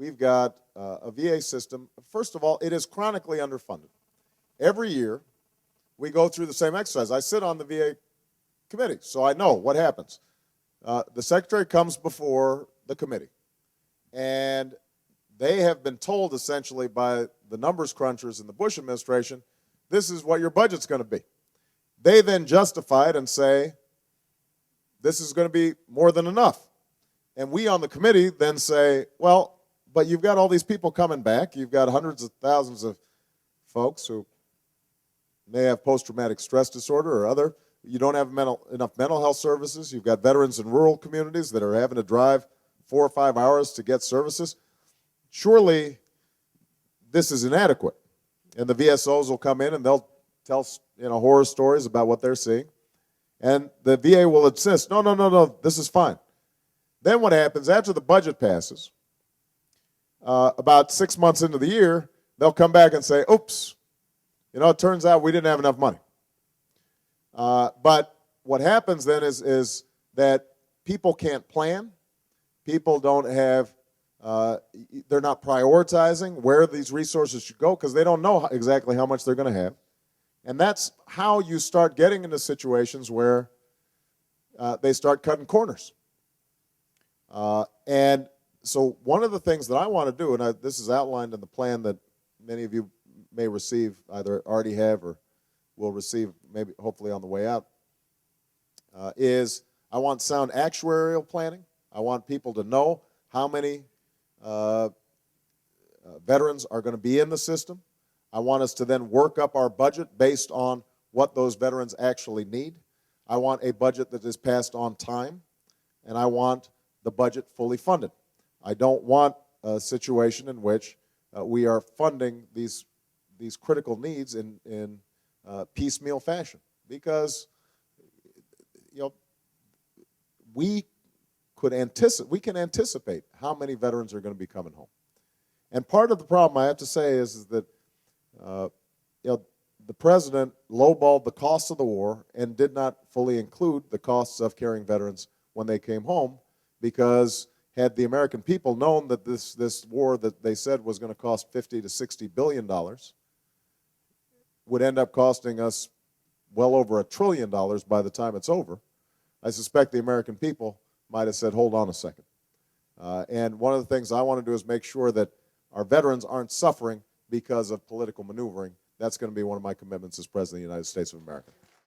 we've got a VA system. First of all, it is chronically underfunded. Every year, we go through the same exercise. I sit on the VA committee, so I know what happens. The secretary comes before the committee, and they have been told essentially by the numbers crunchers in the Bush administration, this is what your budget's going to be. They then justify it and say, this is going to be more than enough. And we on the committee then say, well, but you've got all these people coming back. You've got hundreds of thousands of folks who may have post-traumatic stress disorder or other. You don't have enough mental health services. You've got veterans in rural communities that are having to drive 4 or 5 hours to get services. Surely this is inadequate. And the VSOs will come in and they'll tell horror stories about what they're seeing. And the VA will insist, no, this is fine. Then what happens, after the budget passes, about 6 months into the year, they'll come back and say, oops, it turns out we didn't have enough money. But what happens then is that people can't plan. People don't have, they're not prioritizing where these resources should go because they don't know exactly how much they're going to have. And that's how you start getting into situations where they start cutting corners. And so one of the things that I want to do, and this is outlined in the plan that many of you may receive, either already have or will receive maybe hopefully on the way out, is I want sound actuarial planning. I want people to know how many veterans are going to be in the system. I want us to then work up our budget based on what those veterans actually need. I want a budget that is passed on time, and I want the budget fully funded. I don't want a situation in which we are funding these critical needs in piecemeal fashion, because we can anticipate how many veterans are going to be coming home. And part of the problem, I have to say, is that the president lowballed the costs of the war and did not fully include the costs of carrying veterans when they came home, because had the American people known that this war that they said was going to cost $50 to $60 billion would end up costing us well over $1 trillion by the time it's over, I suspect the American people might have said, hold on a second. And one of the things I want to do is make sure that our veterans aren't suffering because of political maneuvering. That's going to be one of my commitments as President of the United States of America.